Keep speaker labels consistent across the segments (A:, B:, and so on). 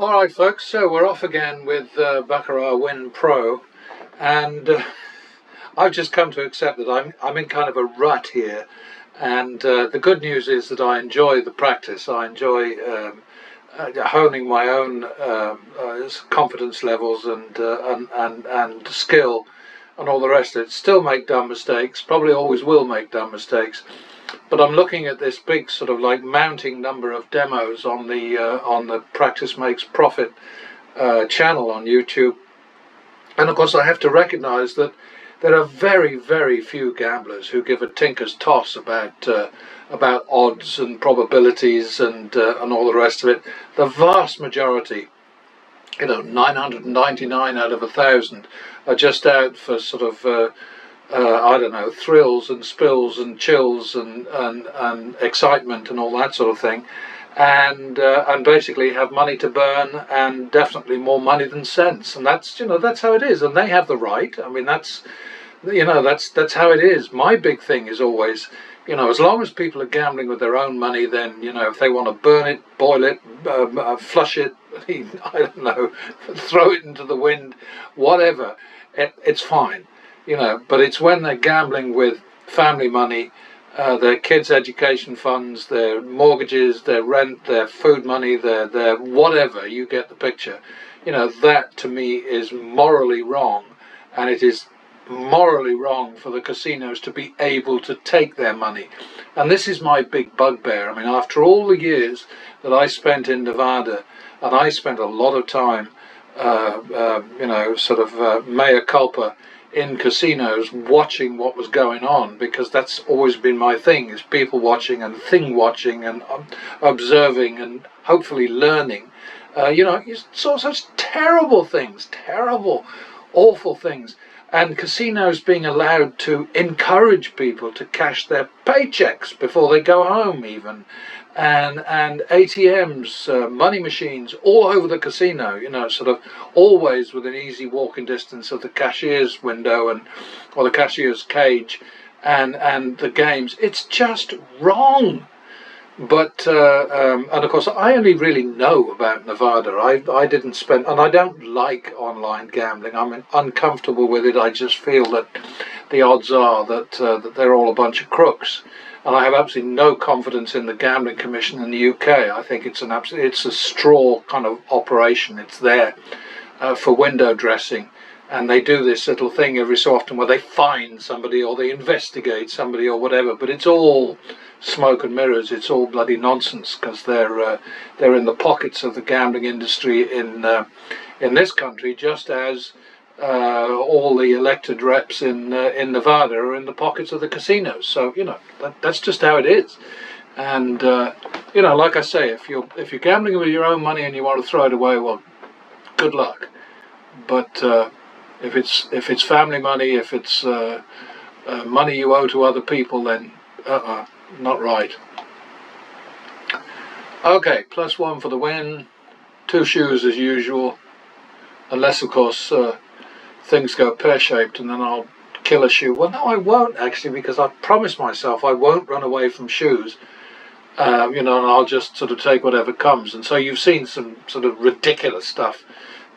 A: Alright folks, so we're off again with Baccarat Win Pro, and I've just come to accept that I'm in kind of a rut here, and the good news is that I enjoy the practice. I enjoy honing my own confidence levels and skill and all the rest of it. Still make dumb mistakes, probably always will make dumb mistakes, but I'm looking at this big sort of like mounting number of demos on the Practice Makes Profit channel on YouTube, and of course I have to recognise that there are very, very few gamblers who give a tinker's toss about odds and probabilities and all the rest of it. The vast majority, 999 out of 1,000, are just out for sort of I don't know, thrills and spills and chills and excitement and all that sort of thing, and basically have money to burn, and definitely more money than sense, and that's how it is, and they have the right. I mean, that's how it is. My big thing is always, as long as people are gambling with their own money, then if they want to burn it, boil it, flush it, I don't know, throw it into the wind, whatever, it's fine. But it's when they're gambling with family money, their kids' education funds, their mortgages, their rent, their food money, their whatever, you get the picture. That to me is morally wrong, and it is morally wrong for the casinos to be able to take their money. And this is my big bugbear. I mean, after all the years that I spent in Nevada, and I spent a lot of time, mea culpa, in casinos, watching what was going on, because that's always been my thing, is people watching and thing watching and observing and hopefully learning. You saw such terrible things, terrible, awful things, and casinos being allowed to encourage people to cash their paychecks before they go home even, and ATMs, money machines all over the casino, sort of always within easy walking distance of the cashier's window or the cashier's cage, and the games. It's just wrong. But and of course I only really know about Nevada. I didn't spend, and I don't like online gambling. I'm uncomfortable with it. I just feel that the odds are that they're all a bunch of crooks, and I have absolutely no confidence in the Gambling Commission in the UK. I think it's a straw kind of operation. It's there for window dressing, and they do this little thing every so often where they fine somebody or they investigate somebody or whatever. But it's all smoke and mirrors. It's all bloody nonsense, because they're in the pockets of the gambling industry in this country, just as all the elected reps in Nevada are in the pockets of the casinos. So that's just how it is. And like I say, if you're gambling with your own money and you want to throw it away, well, good luck. But if it's family money, if it's money you owe to other people, then not right. Okay, +1 for the win. 2 shoes as usual, unless of course things go pear-shaped, and then I'll kill a shoe. Well, no, I won't actually, because I've promised myself I won't run away from shoes. And I'll just sort of take whatever comes. And so you've seen some sort of ridiculous stuff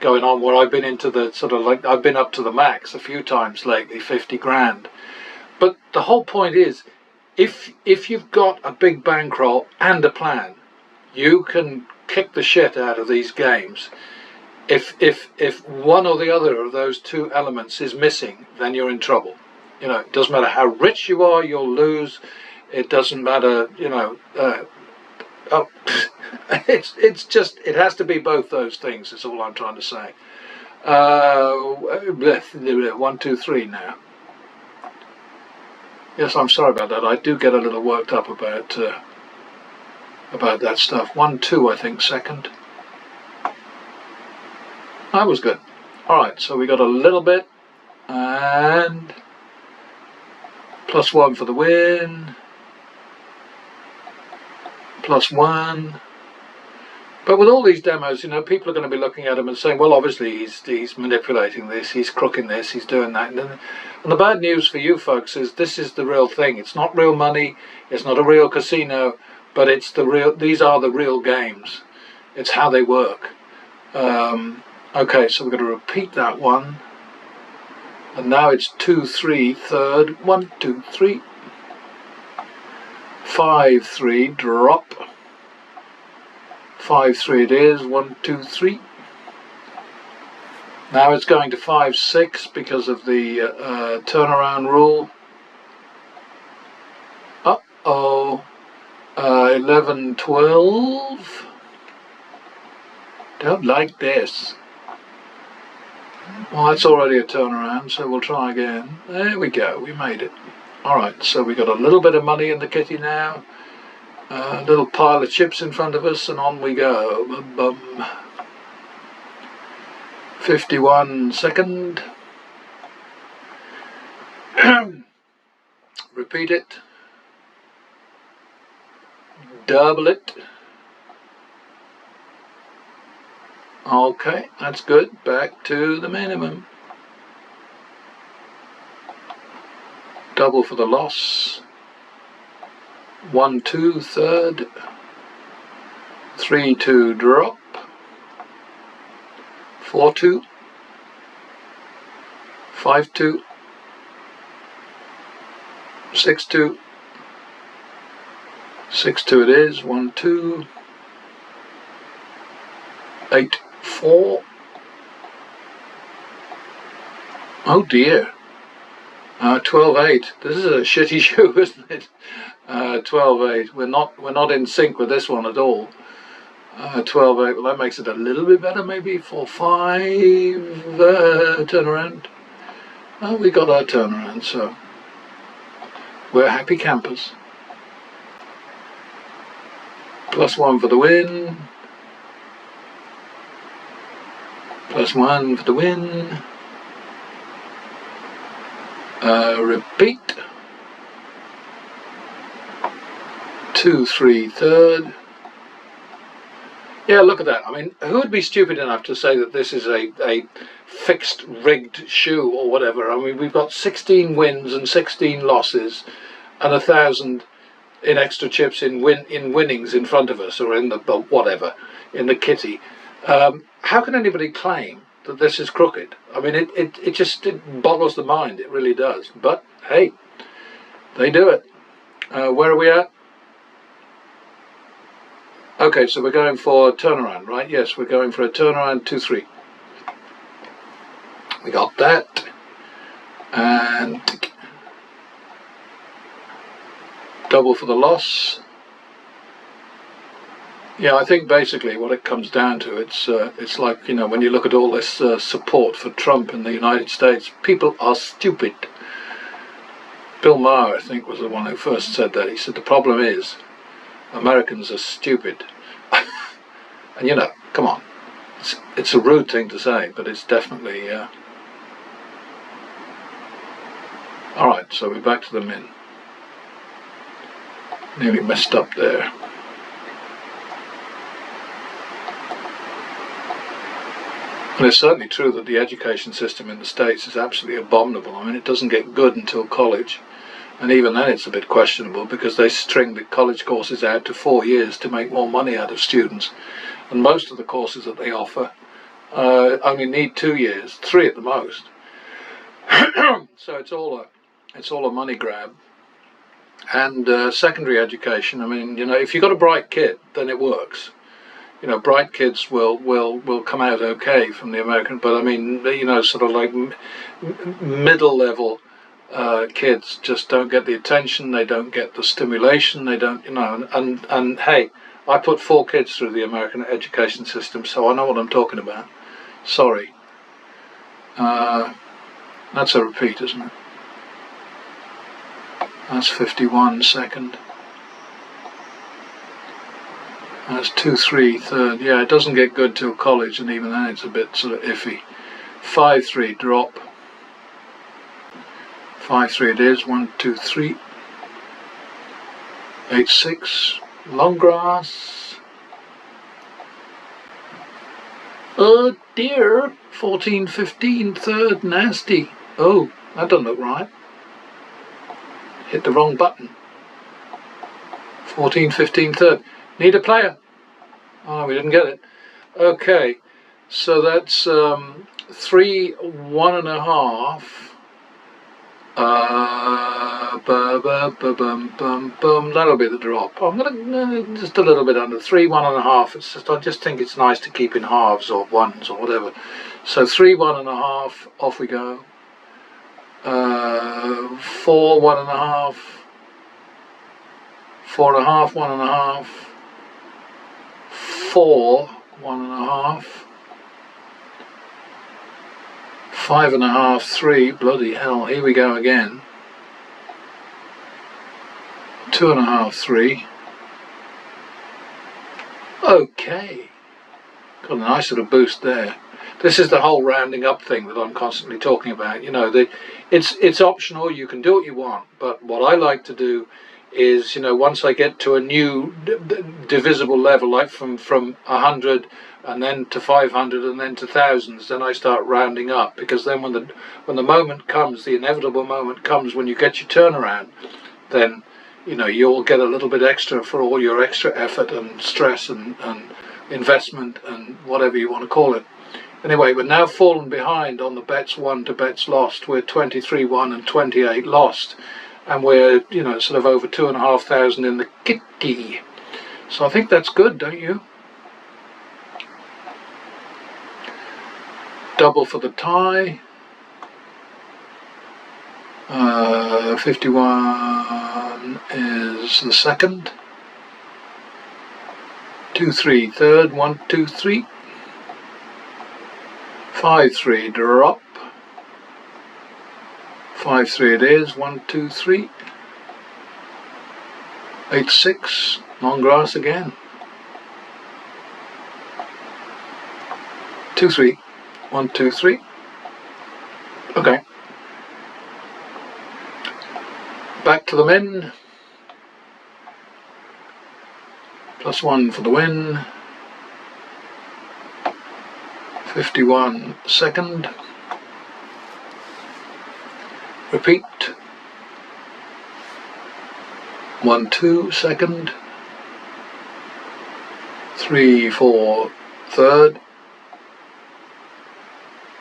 A: going on where I've been into the sort of like, I've been up to the max a few times lately, 50 grand. But the whole point is, if you've got a big bankroll and a plan, you can kick the shit out of these games. If one or the other of those two elements is missing, then you're in trouble. It doesn't matter how rich you are, you'll lose. It doesn't matter, it's just, it has to be both those things, is all I'm trying to say. 1, 2, 3 now. Yes, I'm sorry about that. I do get a little worked up about that stuff. 1, 2, I think, second. That was good. Alright, so we got a little bit, and +1 for the win, +1. But with all these demos, people are going to be looking at them and saying, well, obviously he's manipulating this, he's crooking this, he's doing that. And the bad news for you folks is this is the real thing. It's not real money, it's not a real casino, but it's these are the real games. It's how they work. Okay, so we're going to repeat that one. And now it's 2, 3, third. 1, 2, 3. 5, 3, drop. 5, 3 it is. 1, 2, 3. Now it's going to 5, 6 because of the turnaround rule. Uh-oh. 11, 12. Don't like this. Well, that's already a turnaround, so we'll try again. There we go, we made it. Alright, so we got a little bit of money in the kitty now. A little pile of chips in front of us, and on we go. Bum, bum. 51 second. Repeat it. Double it. Okay, that's good. Back to the minimum. Double for the loss. 1, 2, third. 3, 2, drop. 4, 2. 5, 2. 6, 2. 6, 2 it is. 1, 2. 8, 4. Oh dear. 12, 8. This is a shitty shoe, isn't it? 12, 8. We're not in sync with this one at all. 12, 8. Well, that makes it a little bit better, maybe. 4, 5. Turnaround. Oh, we got our turnaround, so we're happy campers. +1 for the win. +1 for the win. Repeat. 2, 3, third. Yeah, look at that. I mean, who would be stupid enough to say that this is a fixed rigged shoe or whatever? I mean, we've got 16 wins and 16 losses and 1,000 in extra chips in winnings in front of us, or in the whatever, in the kitty. How can anybody claim that this is crooked? I mean, it just boggles the mind. It really does. But hey, they do it. Where are we at? Okay, so we're going for a turnaround, right? Yes, we're going for a turnaround. 2, 3. We got that. And double for the loss. Yeah, I think basically what it comes down to, it's like, you know, when you look at all this support for Trump in the United States, people are stupid. Bill Maher, I think, was the one who first said that. He said the problem is Americans are stupid. And you know, come on, it's a rude thing to say, but it's definitely alright, so we're back to the min. Nearly messed up there. And it's certainly true that the education system in the States is absolutely abominable. I mean, it doesn't get good until college. And even then it's a bit questionable, because they string the college courses out to 4 years to make more money out of students. And most of the courses that they offer only need 2 years, 3 at the most. So it's all a money grab. And secondary education, I mean, you know, if you've got a bright kid, then it works. You know, bright kids will come out okay from the American, but I mean, you know, sort of like middle level kids just don't get the attention, they don't get the stimulation, they don't, you know, and hey, I put 4 kids through the American education system, so I know what I'm talking about. Sorry. That's a repeat, isn't it? That's 51 second. That's 2, 3 third. Yeah, it doesn't get good till college, and even then it's a bit sort of iffy. 5, 3 drop. 5, 3 it is. 1, 2, 3. 8, 6. Long grass. Oh dear. 14, 15 third. Nasty. Oh, that doesn't look right. Hit the wrong button. 14, 15 third. Need a player. Oh, we didn't get it. Okay, So that's 3 1.5. That'll be the drop. I'm gonna just a little bit under 3 1.5. It's just, I just think it's nice to keep in halves or ones or whatever. So 3 1.5. Off we go. 4 1.5. 4.5 1.5. 4 1.5. 5.5 3. Bloody hell! Here we go again. 2.5 3. Okay, got a nice little boost there. This is the whole rounding up thing that I'm constantly talking about. You know, it's optional. You can do what you want, but what I like to do is, you know, once I get to a new divisible level, like from 100 and then to 500 and then to thousands, then I start rounding up, because then when the moment comes, the inevitable moment comes when you get your turnaround, then, you know, you'll get a little bit extra for all your extra effort and stress and investment and whatever you want to call it. Anyway, we're now fallen behind on the bets won to bets lost. We're 23 won and 28 lost, and we're, you know, sort of over 2,500 in the kitty. So I think that's good, don't you? Double for the tie. 51 is the second. 2 3 third. 1 2 3. 5 3 drop. 5 3 it is. 1 2 3. 8 6 long grass again. 2 3. 1 2 3. Okay. Back to the min. +1 for the win. 51 second. Repeat. 1 2 second. 3 4 third.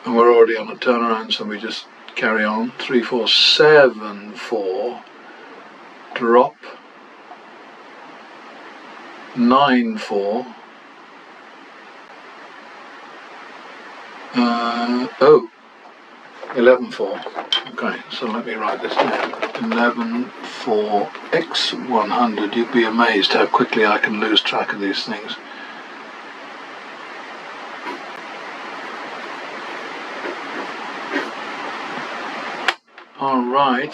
A: And we're already on a turnaround, so we just carry on. 3 4 7 4. Drop. 9 4. 11 4. Okay, so let me write this down. 11 4 x 100. You'd be amazed how quickly I can lose track of these things. All right.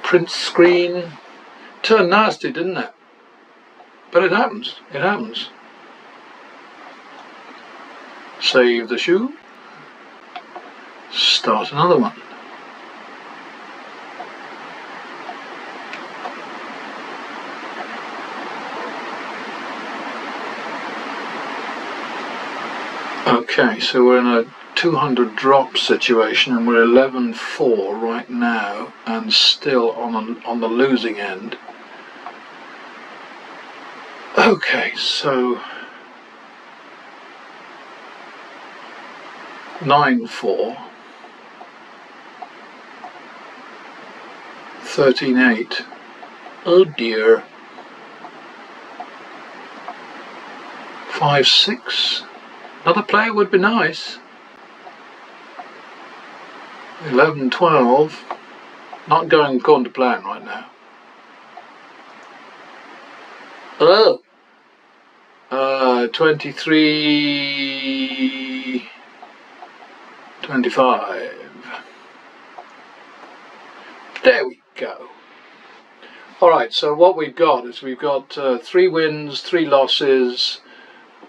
A: Print screen. Turned nasty, didn't it? But it happens. It happens. Save the shoe. Start another one. Okay, so we're in a 200 drop situation, and we're 11 4 right now, and still on the losing end. Okay, so 9 4. 13 8. Oh dear. 5 6. Another player would be nice. 11 12. Not going according to plan right now. Oh. 23 25. There we go. Alright, so what we've got is we've got 3 wins, 3 losses.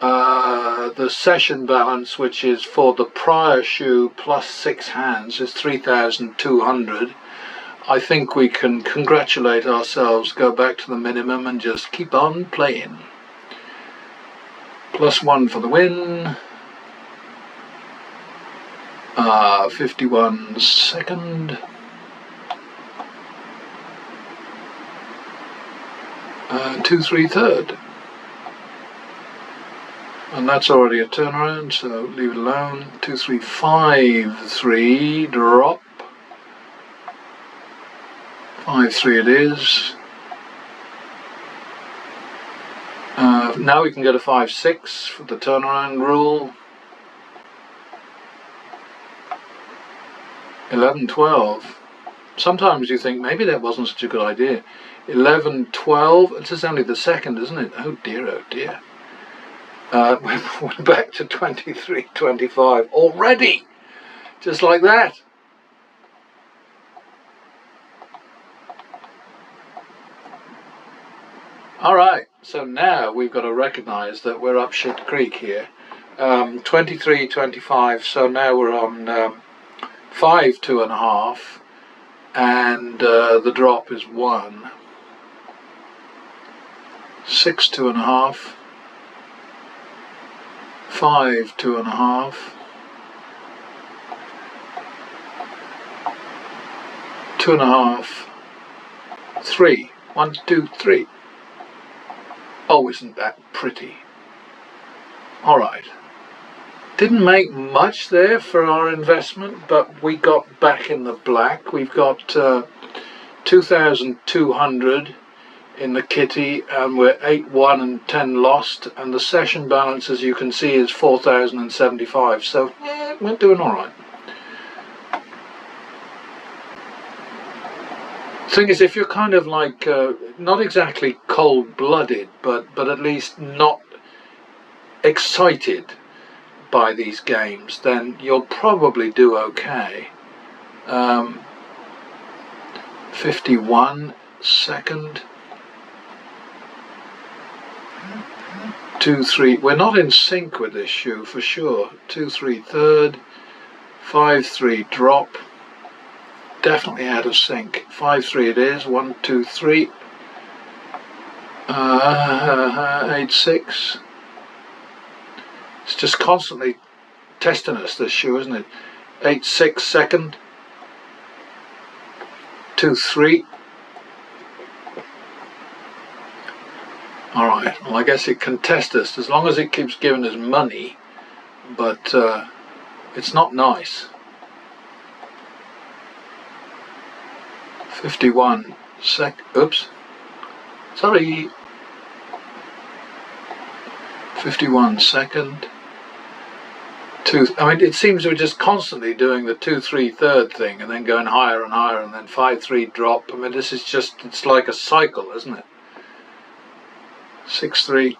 A: The session balance, which is for the prior shoe plus 6 hands, is 3,200. I think we can congratulate ourselves, go back to the minimum and just keep on playing. +1 for the win. 51 second. 2 3 third. And that's already a turnaround, so leave it alone. 2, 3, 5, 3, drop. 5, 3 it is. Now we can go to 5, 6 for the turnaround rule. 11, 12. Sometimes you think maybe that wasn't such a good idea. 11, 12. This is only the second, isn't it? Oh dear, oh dear. We're back to 23, 25 already. Just like that. Alright, so now we've got to recognise that we're up shit creek here. 23, 25, so now we're on 5, 2.5, and the drop is 1. 6, 2.5, 5, 2.5, 2.5, 3. 1, 2, 3. Oh, isn't that pretty? Alright. Didn't make much there for our investment, but we got back in the black. We've got 2,200 in the kitty, and we're 8 won and 10 lost, and the session balance, as you can see, is 4,075. So yeah, we're doing alright. Thing is, if you're kind of like not exactly cold-blooded, but at least not excited by these games, then you'll probably do okay. 51 second. 2, 3. We're not in sync with this shoe for sure. 2, 3 third. 5, 3 drop. Definitely out of sync. 5, 3 it is. 1, 2, 3. 8, 6. It's just constantly testing us, this shoe, isn't it? 8, 6 second. 2, 3. Alright, well I guess it can test us as long as it keeps giving us money, but it's not nice. 51 oops, sorry. 51 second. 2, I mean, it seems we're just constantly doing the 2, 3 third thing and then going higher and higher and then 5, 3 drop. I mean, this is just, it's like a cycle, isn't it? 6, 3,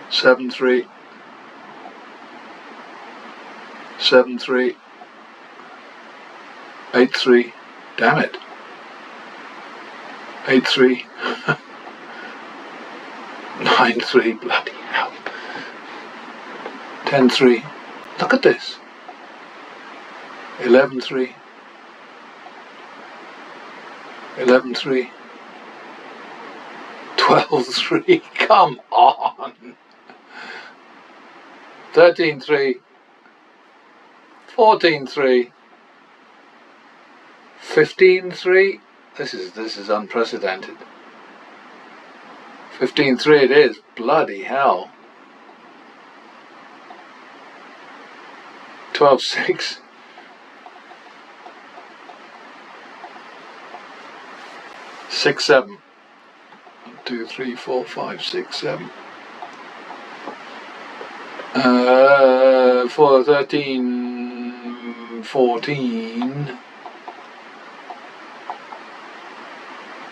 A: 7, 3, 7, 3, 8, 3, damn it, 8, 3, 9, 3, bloody hell, 10, 3, look at this, 11, 3, 11, 3, 12, 3, come on, 13, 3, 14, 3, 15, 3, this is unprecedented. 15, 3 it is, bloody hell. 12, 6. 6, 7. 1, 2, 3, 4, 5, 6, 7. 4, 13, 14.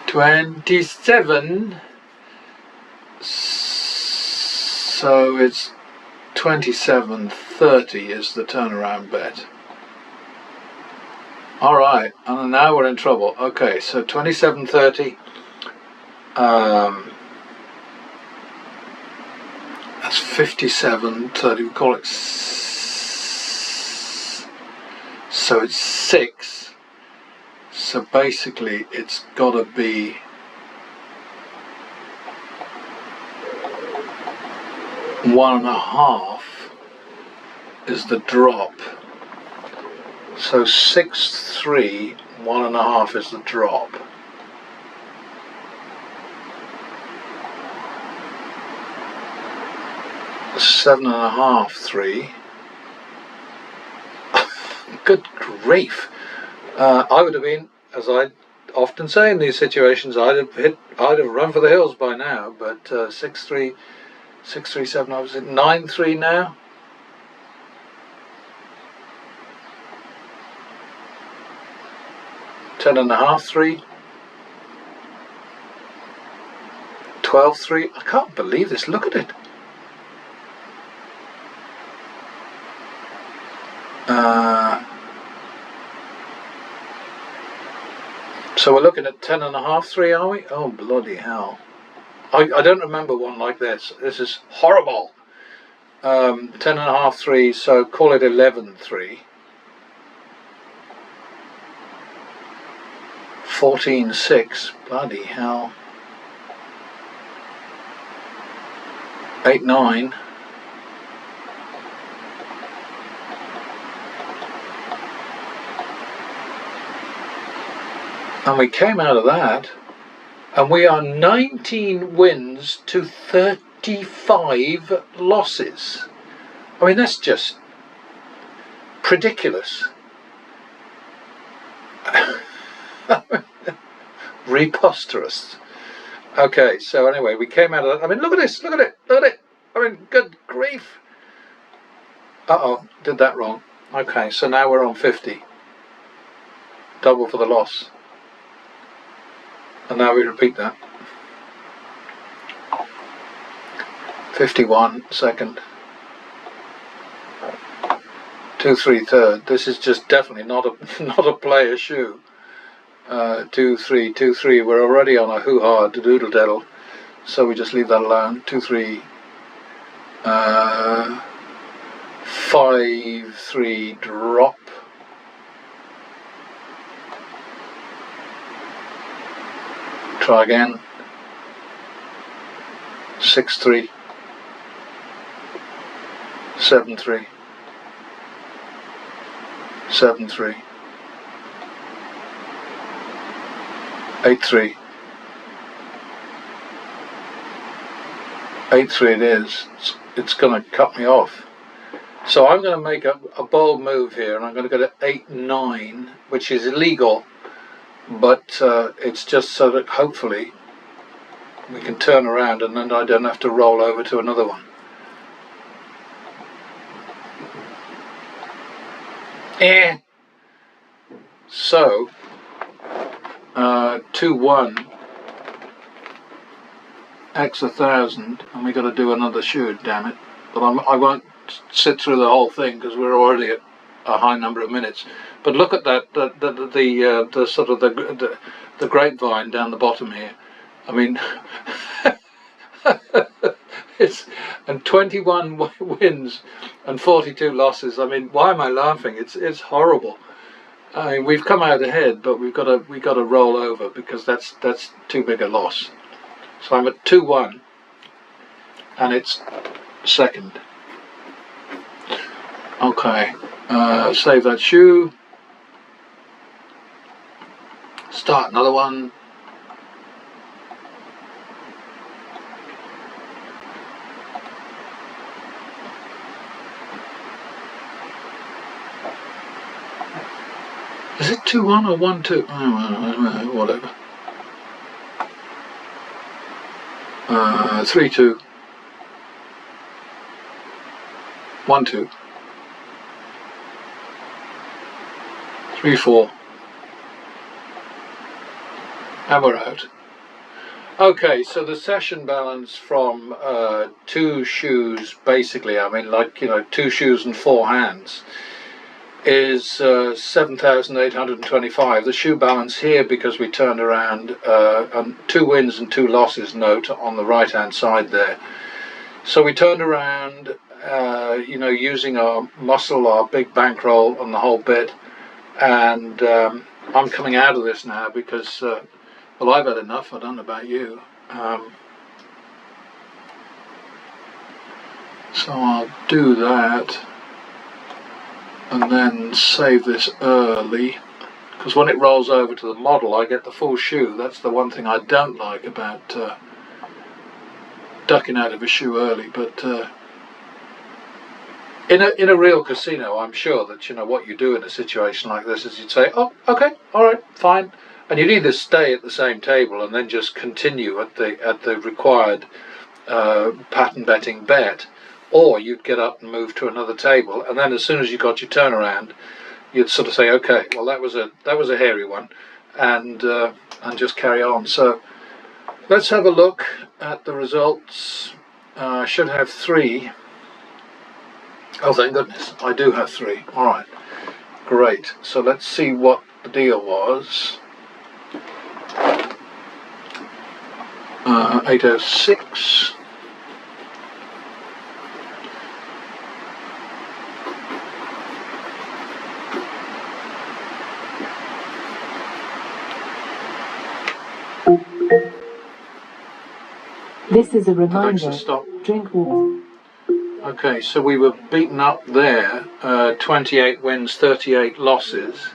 A: 27. So it's 27.30 is the turnaround bet. Alright, and now we're in trouble. Okay, so 27.30. That's 57.30. We call it. So it's 6. So basically it's got to be 1.5 is the drop. So 6, 3, 1.5 is the drop. 7.5, 3. Good grief. I would have been, as I often say in these situations, I'd have run for the hills by now, but 6-3, 6-3-7, I was at 9-3 now. Ten and a half, 3. 12-3. I can't believe this. Look at it. So we're looking at 10.5, 3, are we? Oh, bloody hell. I don't remember one like this. This is horrible. 10.5, 3, so call it 11-3. 14-6. Bloody hell. 8-9. And we came out of that, and we are 19 wins to 35 losses. I mean, that's just ridiculous. Preposterous. Okay, so anyway, we came out of that. I mean, look at this, look at it, look at it. I mean, good grief. Uh-oh, did that wrong. Okay, so now we're on 50. Double for the loss. And now we repeat that. 51 second. 2-3 third. This is just definitely not a player shoe. 2-3, 2-3. We're already on a hoo-ha doodle daddle, so we just leave that alone. 2-3. 5-3 drop. Try again. 6-3. 7-3. 7-3. 8-3. 8-3 it is. It's going to cut me off. So I'm going to make a bold move here, and I'm going to go to 8-9, which is illegal, but it's just so that hopefully we can turn around and then I don't have to roll over to another one. So 2-1 x 1,000, and we got to do another shoe, damn it. But I won't sit through the whole thing because we're already at a high number of minutes. But look at that, the sort of the grapevine down the bottom here. I mean, it's and 21 wins and 42 losses. I mean, why am I laughing? It's horrible. I mean, we've come out ahead, but we've got to roll over because that's too big a loss. So I'm at 2-1, and it's second. Okay, save that shoe. Start another one. Is it 2-1 or 1-2? Whatever. 3-2. 1-2. 3-4. And we're out. Okay, so the session balance from 2 shoes, basically, I mean, like, 2 shoes and 4 hands, is 7,825. The shoe balance here, because we turned around, 2 wins and 2 losses note on the right hand side there. So we turned around, using our muscle, our big bankroll and the whole bit, and I'm coming out of this now because well, I've had enough. I don't know about you. So I'll do that and then save this early, because when it rolls over to the model I get the full shoe. That's the one thing I don't like about ducking out of a shoe early, but In a real casino, I'm sure that, you know, what you do in a situation like this is you'd say, oh, okay, all right, fine, and you'd either stay at the same table and then just continue at the required pattern betting bet, or you'd get up and move to another table, and then as soon as you got your turnaround, you'd sort of say, okay, well that was a hairy one, and just carry on. So let's have a look at the results. I should have 3. Oh, thank goodness, I do have 3. All right, great. So let's see what the deal was. 806.
B: This is a reminder.
A: Alexa, stop.
B: Drink water.
A: Okay, so we were beaten up there. 28 wins, 38 losses.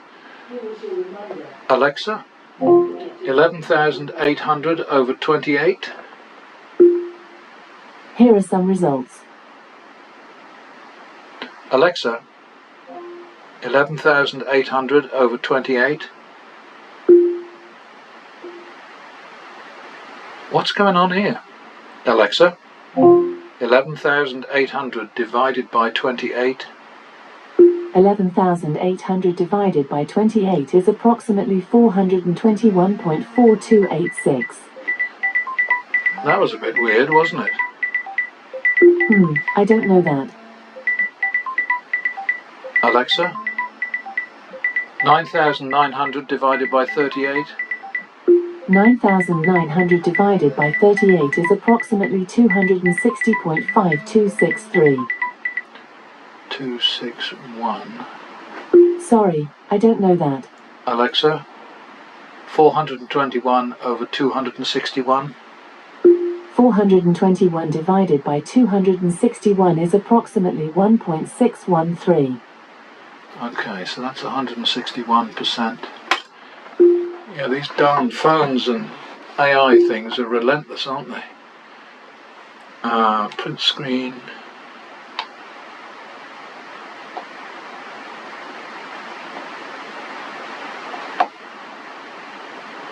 A: Alexa, 11,800 over 28.
B: Here are some results.
A: Alexa, 11,800 over 28. What's going on here? Alexa, 11,800 divided by 28.
B: 11,800 divided by 28 is approximately 421.4286.
A: That was a bit weird, wasn't it?
B: I don't know that.
A: Alexa, 9,900 divided by 38.
B: 9,900 divided by 38 is approximately 260.5263.
A: 261.
B: Sorry, I don't know that.
A: Alexa, 421 over 261.
B: 421 divided by 261 is approximately 1.613.
A: Okay, so that's 161%. Yeah, these darn phones and AI things are relentless, aren't they? Print screen.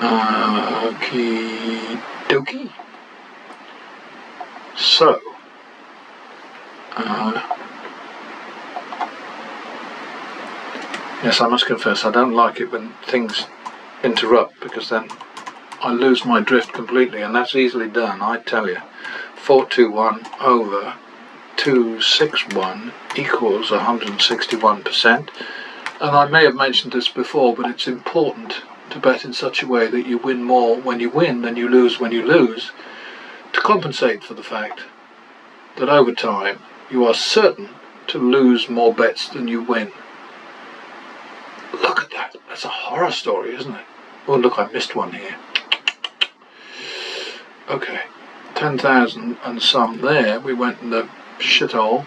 A: Okie dokie. So, yes, I must confess I don't like it when things interrupt, because then I lose my drift completely, and that's easily done, I tell you. 421 over 261 equals 161%, and I may have mentioned this before, but it's important to bet in such a way that you win more when you win than you lose when you lose, to compensate for the fact that over time you are certain to lose more bets than you win. Look at that, that's a horror story, isn't it? Oh look, I missed one here. Okay, 10,000 and some there, we went in the shithole.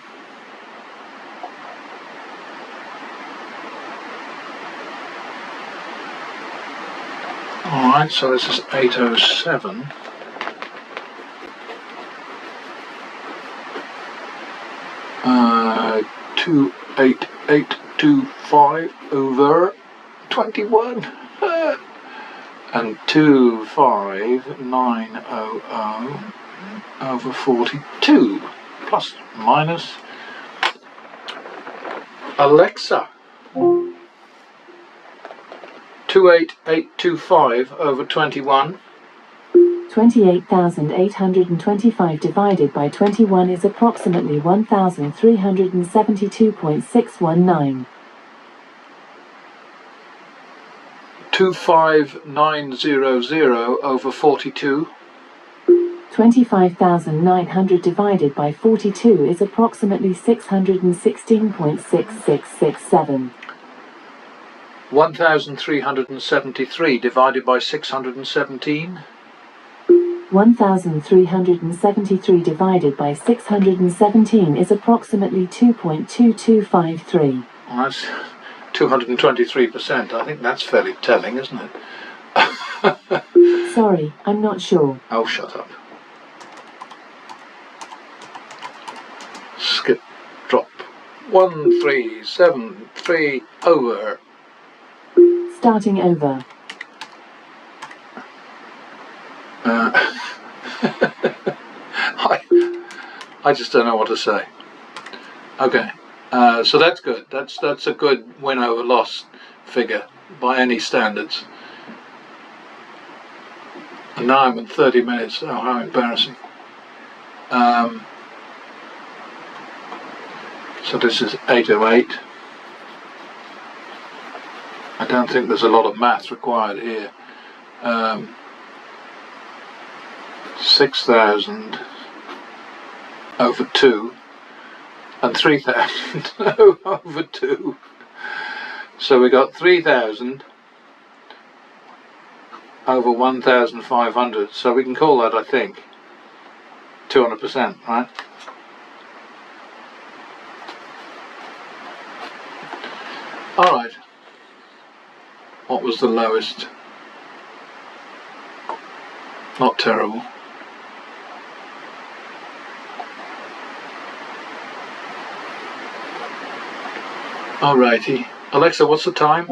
A: Alright, so this is 807. Uh, 28825 over 21. And 25900 over 42. Plus, minus. Alexa, 28825 over 21.
B: 28,825 divided by 21 is approximately 1,372.619.
A: 25900 over 42.
B: 25,900 divided by 42 is approximately 616.6667.
A: 1,373 divided by 617.
B: 1,373 divided by 617 is approximately 2.2253.
A: Well, that's 223%. I think that's fairly telling, isn't it?
B: Sorry, I'm not sure.
A: Oh, shut up. Skip, drop, 1373 over.
B: Starting over.
A: I just don't know what to say. Okay, so that's good. That's a good win over loss figure by any standards. And now I'm at 30 minutes. Oh, how embarrassing. So this is 808. I don't think there's a lot of maths required here. 6,000 over 2 and 3,000 over 2. So we got 3,000 over 1,500. So we can call that, I think, 200%, right? Alright. What was the lowest? Not terrible. Alrighty. Alexa, what's the time?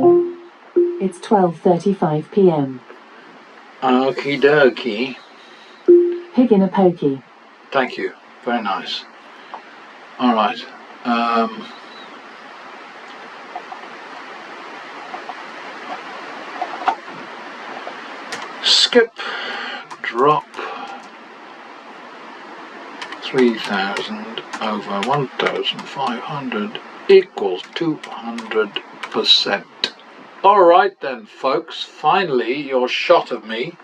B: It's 12:35 p.m.
A: Okie dokie.
B: Pig in a pokey.
A: Thank you. Very nice. Alright. Skip. Drop. 3,000 over 1,500 equals 200%. Alright then, folks, finally your shot of me.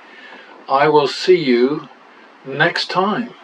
A: I will see you next time.